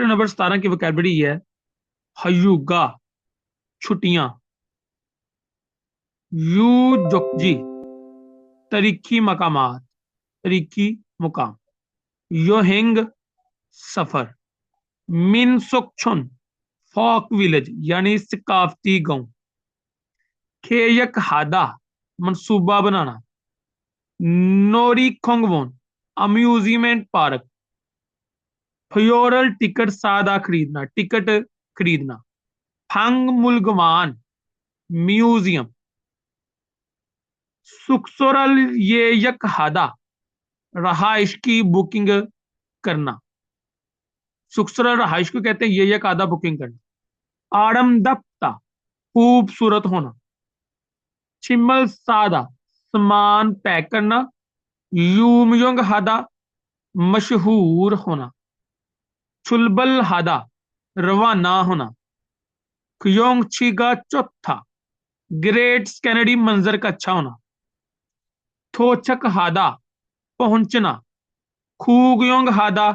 Question number 17 की vocabulary है हयुगा, छुट्टियां। यू जुकजी, तरीखी मकामात, तरीखी मुकाम। योहिंग, सफर। मिन सुकछुन, फोक विलेज यानी सकाफती गांव। खेयक हादा, मनसूबा बनाना। नोरी खोंगवोन, अम्यूजमेंट पार्क। फ्योरल टिकट, सादा खरीदना, टिकट खरीदना। फंग मुलगमान, म्यूजियम। सुक्सोरल ये यक हादा, रहाइश की बुकिंग करना। सुक्सोरल रहाइश को कहते हैं, ये यक हादा बुकिंग करना। आड़मदप्ता, खूबसूरत होना। छिमल सादा, सामान पैक करना। यूमयोंग हादा, मशहूर होना। चुलबल हादा, रवाना होना। खयोंगची का चौथा, ग्रेट कैनेडी मंजर का अच्छा होना। थोचक हादा, पहुंचना। खूगयोंग हादा,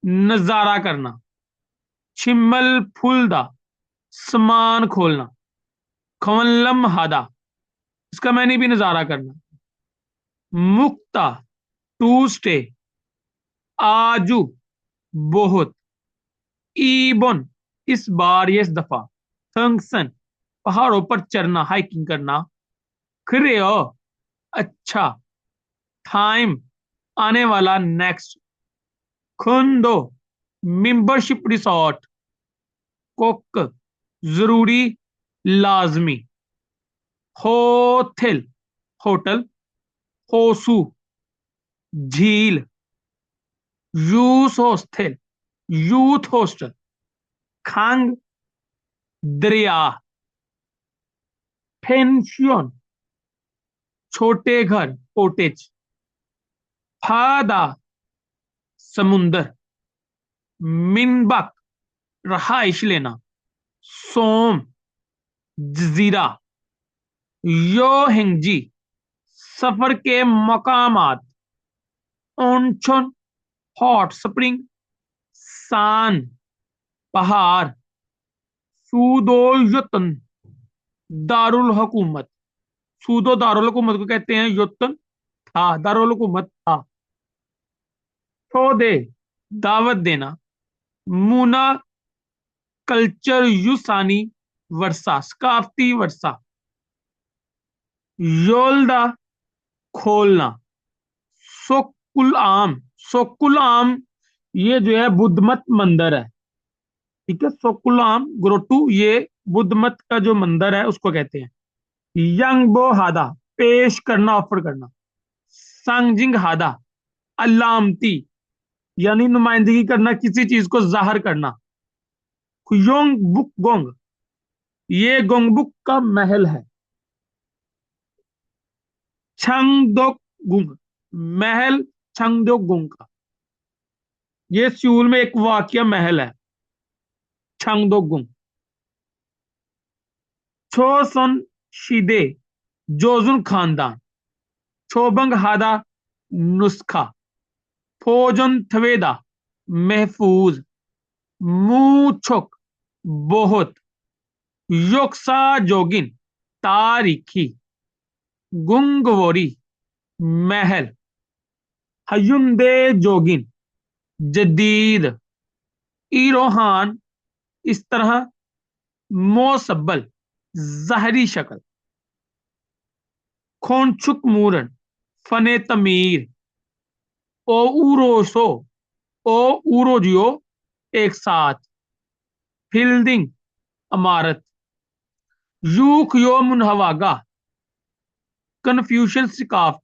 नजारा करना। छिमल फुलदा, सामान खोलना। खवनलम हादा, इसका मैंने भी नजारा करना। मुक्ता, टू स्टे। आजू, बहुत। ईबन, इस बार या इस दफा। फंक्शन, पहाड़ों पर चढ़ना, हाइकिंग करना। क्रियो, अच्छा। टाइम, आने वाला, नेक्स्ट। खुंदो, मेंबरशिप रिसोर्ट। कुक, जरूरी, लाजमी। Hotel, hotel. होसू, झील। Youth hostel, youth hostel. खांग, दरिया। पेंशन, छोटे घर, कोटेज। फादा, समुंदर। मिनबक, रहाइश लेना। सोम, जजीरा। योहिंगजी, सफर के मकामात। ओनछन, हॉट स्प्रिंग। सान, पहाड़। सूदो युतन, दारुल हुकूमत। सूदो दारुल हुकूमत को कहते हैं, युतन था, दारुल हुकूमत था। दे, दावत देना। मुना, कल्चर युसानी वर्षा, सकाफती वर्षा। योलदा, खोलना। सोकुल आम, सोकुल आम, ये जो है बुद्ध मत मंदिर है। ठीक है, सोकुल आम ग्रोटू, ये बुद्ध मत का जो मंदिर है उसको कहते हैं। यंग बो हादा, पेश करना, ऑफर करना। सांगजिंग हादा, अलामती यानी नुमाइंदगी करना, किसी चीज को जाहिर करना। खुयोंग बुक गोंग, ये गोंगबुक का महल है। छंगदोक, महल छंगदोक का, ये सियूल में एक वाकया महल है, छंगदोक। छोसन शिदे, जोजुन खानदान। छोबंग हादा, नुस्खा। फोजन थवेदा, महफूज। मूछुक, बहुत। योक्सा जोगिन, तारीखी। गुंगवोरी, महल। हयुंदे जोगिन, जदीद। इरोहान, इस तरह। मोसब्बल, जहरी शक्ल। खोनछुक मूरन, फने तमीर। ओ उरोसो, ओ उरोजियो, एक साथ। फिल्डिंग, इमारत। यूक यो मुनहवागा, कन्फ्यूशन स्काफ।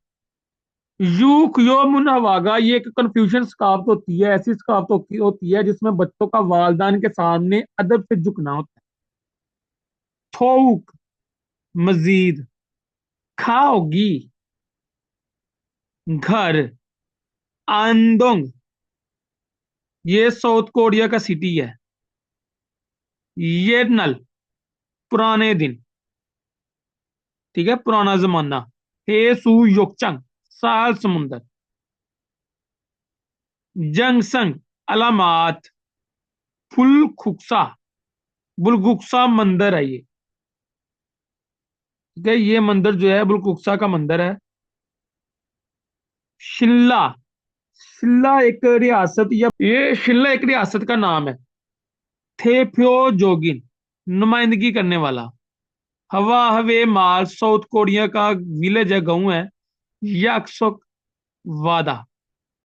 यूक यो मुनहवागा, ये एक कन्फ्यूशन स्काफ होती है, ऐसी स्काफ होती है जिसमें बच्चों का वालदान के सामने अदब से झुकना होता है। थोक, मजीद। खाओगी, घर। आंदोंग, ये साउथ कोरिया का सिटी है। ये नल, पुराने दिन। ठीक है, पुराना जमाना। हे सू योकचंग, साल समुंदर। जंगसंग, अलामात। फुलखुक्सा बुलगुक्सा मंदिर है ये। ठीक है, ये मंदिर जो है बुलगुक्सा का मंदिर है। शिल्ला, शिल्ला एक रियासत या ये शिल्ला एक रियासत का नाम है। थेफ्यो जोगिन नुमाइंदगी करने वाला। हवा हवे माल साउथ कोरिया का विलेज है, गाँव है। याकसोक वादा